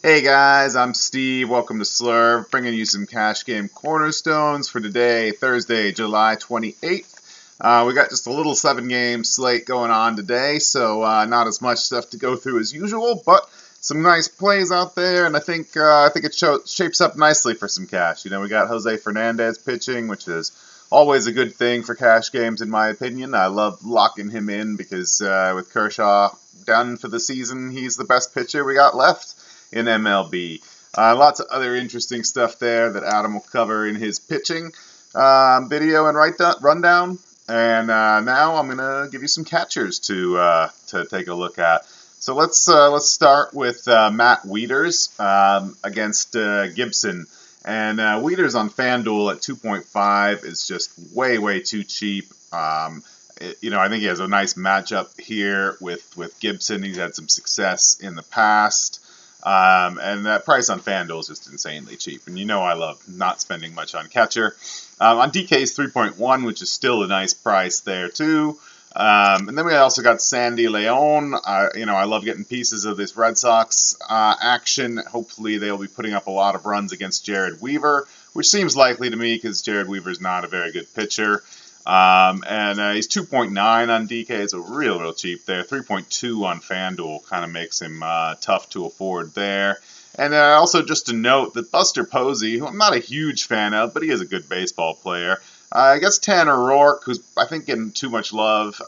Hey guys, I'm Steve. Welcome to Slurv, bringing you some cash game cornerstones for today, Thursday, July 28th. We got just a little 7-game slate going on today, so not as much stuff to go through as usual, but some nice plays out there, and I think it shapes up nicely for some cash. You know, we got Jose Fernandez pitching, which is always a good thing for cash games, in my opinion. I love locking him in because with Kershaw done for the season, he's the best pitcher we got left in MLB. Lots of other interesting stuff there that Adam will cover in his pitching video and rundown. And now I'm gonna give you some catchers to take a look at. So let's start with Matt Wieters against Gibson. And Wieters on FanDuel at 2.5 is just way too cheap. I think he has a nice matchup here with Gibson. He's had some success in the past. And that price on FanDuel is just insanely cheap. And you know I love not spending much on catcher. On DK's 3.1, which is still a nice price there too. And then we also got Sandy Leon. I love getting pieces of this Red Sox action. Hopefully they'll be putting up a lot of runs against Jared Weaver, which seems likely to me because Jared Weaver's not a very good pitcher. He's 2.9 on DK, so real cheap there. 3.2 on FanDuel kind of makes him tough to afford there. And also just to note that Buster Posey, who I'm not a huge fan of, but he is a good baseball player. I guess Tanner Roark, who's I think getting too much love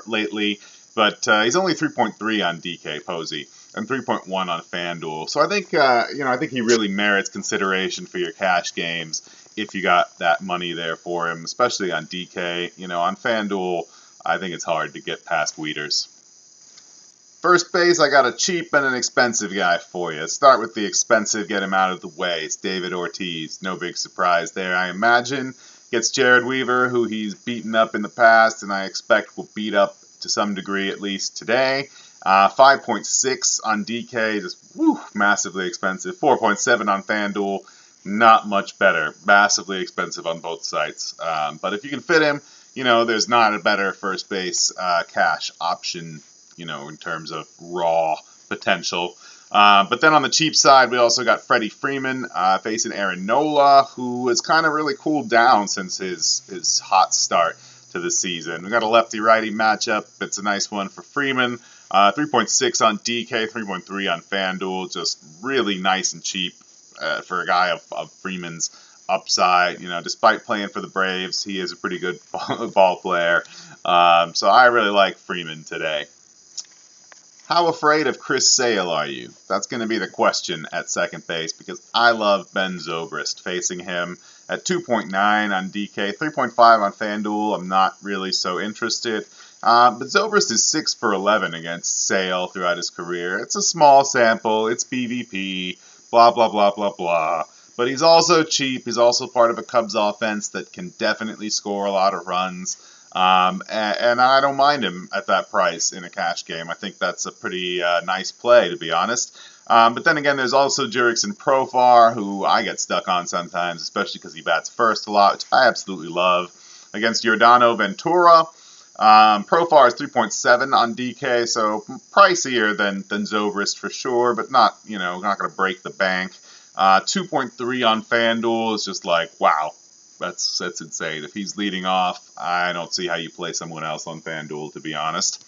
lately, but he's only 3.3 on DK Posey and 3.1 on FanDuel. So I think he really merits consideration for your cash games if you got that money there for him, especially on DK. On FanDuel, I think it's hard to get past Wieters. First base, I got a cheap and an expensive guy for you. Start with the expensive, get him out of the way. It's David Ortiz. No big surprise there, I imagine. Gets Jared Weaver, who he's beaten up in the past, and I expect will beat up to some degree at least today. 5.6 on DK, just massively expensive. 4.7 on FanDuel. Not much better. Massively expensive on both sites. But if you can fit him, there's not a better first base cash option, in terms of raw potential. But then on the cheap side, we also got Freddie Freeman facing Aaron Nola, who has kind of really cooled down since his hot start to the season. We got a lefty-righty matchup. It's a nice one for Freeman. 3.6 on DK, 3.3 on FanDuel. Just really nice and cheap. For a guy of Freeman's upside, despite playing for the Braves, he is a pretty good ball player. So I really like Freeman today. How afraid of Chris Sale are you? That's going to be the question at second base because I love Ben Zobrist facing him at 2.9 on DK, 3.5 on FanDuel. I'm not really so interested. But Zobrist is 6 for 11 against Sale throughout his career. It's a small sample. It's BVP. Blah, blah, blah, blah, blah. But he's also cheap. He's also part of a Cubs offense that can definitely score a lot of runs. And I don't mind him at that price in a cash game. I think that's a pretty nice play, to be honest. But then again, there's also Jurickson Profar, who I get stuck on sometimes, especially because he bats first a lot, which I absolutely love. Against Giordano Ventura, Profar is 3.7 on DK, so pricier than Zobrist for sure, but not going to break the bank. 2.3 on FanDuel is just like, wow, that's insane. If he's leading off, I don't see how you play someone else on FanDuel, to be honest.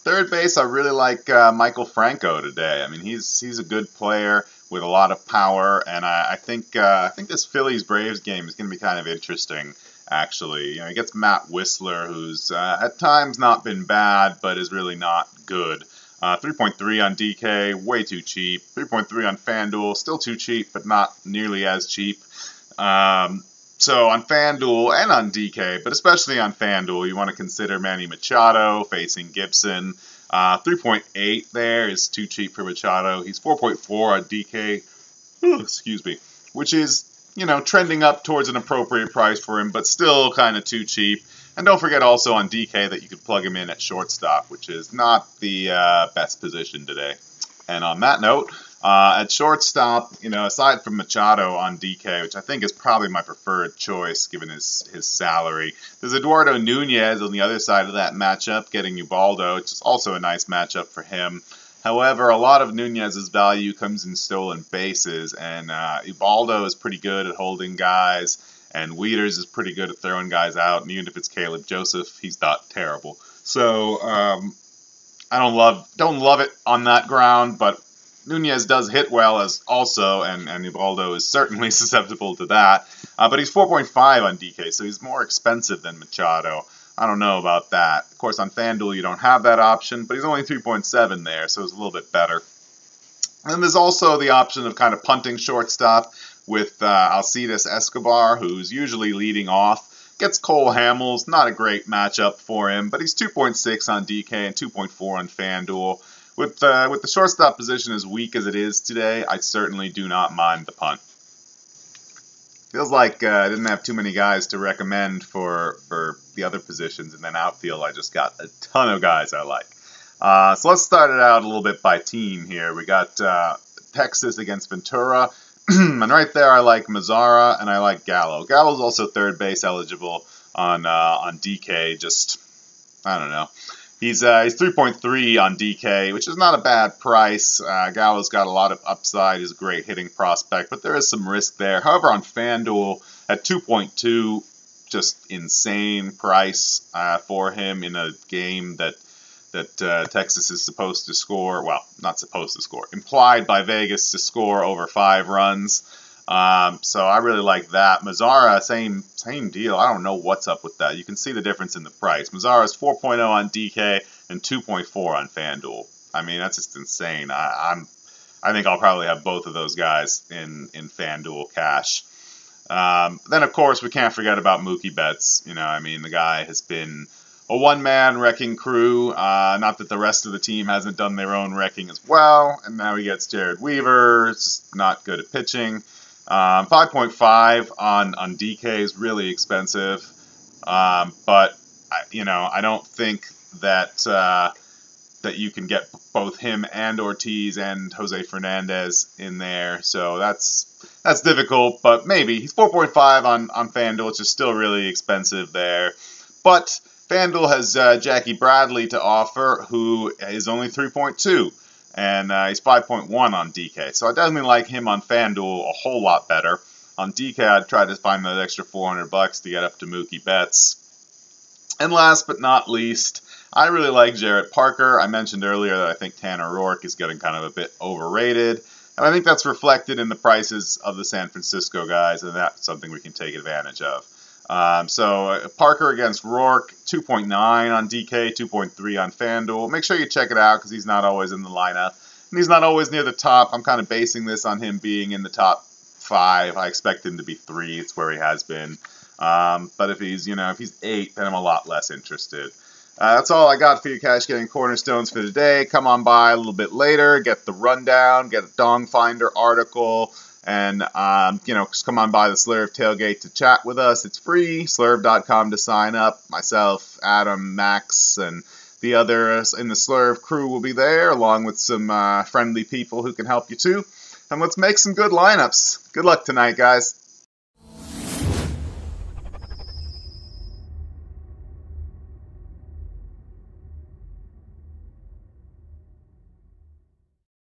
Third base, I really like Michael Franco today. I mean, he's a good player with a lot of power, and I think this Phillies-Braves game is going to be kind of interesting. Actually, he gets Matt Whistler, who's at times not been bad, but is really not good. 3.3 on DK, way too cheap. 3.3 on FanDuel, still too cheap, but not nearly as cheap. So on FanDuel and on DK, but especially on FanDuel, you want to consider Manny Machado facing Gibson. 3.8 there is too cheap for Machado. He's 4.4 on DK, which is trending up towards an appropriate price for him, but still kind of too cheap. And don't forget also on DK that you could plug him in at shortstop, which is not the best position today. And on that note, at shortstop, aside from Machado on DK, which I think is probably my preferred choice given his salary, there's Eduardo Nunez on the other side of that matchup, getting Ubaldo, which is also a nice matchup for him. However, a lot of Nunez's value comes in stolen bases, and Ubaldo is pretty good at holding guys, and Wieters is pretty good at throwing guys out, and even if it's Caleb Joseph, he's not terrible. So I don't love it on that ground, but Nunez does hit well as also, and Ubaldo is certainly susceptible to that. But he's 4.5 on DK, so he's more expensive than Machado. I don't know about that. Of course, on FanDuel, you don't have that option, but he's only 3.7 there, so it's a little bit better. And there's also the option of kind of punting shortstop with Alcides Escobar, who's usually leading off. Gets Cole Hamels, not a great matchup for him, but he's 2.6 on DK and 2.4 on FanDuel. With the shortstop position as weak as it is today, I certainly do not mind the punt. Feels like I didn't have too many guys to recommend for the other positions, and then outfield I just got a ton of guys I like. So let's start it out a little bit by team here. We got Texas against Ventura, and right there I like Mazzara and I like Gallo. Gallo's also third base eligible on DK. Just I don't know. He's 3.3 on DK, which is not a bad price. Gallo's got a lot of upside. He's a great hitting prospect, but there is some risk there. However, on FanDuel at 2.2, just insane price for him in a game that Texas is supposed to score. Well, not supposed to score. Implied by Vegas to score over 5 runs. So I really like that. Mazzara, same deal. I don't know what's up with that. You can see the difference in the price. Mazzara is 4.0 on DK and 2.4 on FanDuel. I mean, that's just insane. I think I'll probably have both of those guys in FanDuel cash. Then, of course, we can't forget about Mookie Betts. You know, I mean, the guy has been a one-man wrecking crew. Not that the rest of the team hasn't done their own wrecking as well. And now he gets Jared Weaver. It's just not good at pitching. 5.5 on DK is really expensive, but I don't think that you can get both him and Ortiz and Jose Fernandez in there, so that's difficult. But maybe he's 4.5 on FanDuel, which is still really expensive there. But FanDuel has Jackie Bradley to offer, who is only 3.2. And he's 5.1 on DK. So I definitely like him on FanDuel a whole lot better. On DK, I'd try to find that extra $400 to get up to Mookie Betts. And last but not least, I really like Jarrett Parker. I mentioned earlier that I think Tanner Roark is getting kind of a bit overrated. And I think that's reflected in the prices of the San Francisco guys, and that's something we can take advantage of. So Parker against Roark, 2.9 on DK, 2.3 on FanDuel. Make sure you check it out because he's not always in the lineup. And he's not always near the top. I'm kind of basing this on him being in the top 5. I expect him to be 3. It's where he has been. But if he's 8, then I'm a lot less interested. That's all I got for you cash getting cornerstones for today. Come on by a little bit later, get the rundown, get a Dong Finder article, and just come on by the Slurve tailgate to chat with us. It's free. Slurve.com to sign up. Myself, Adam, Max, and the others in the Slurve crew will be there, along with some friendly people who can help you too. And let's make some good lineups. Good luck tonight, guys.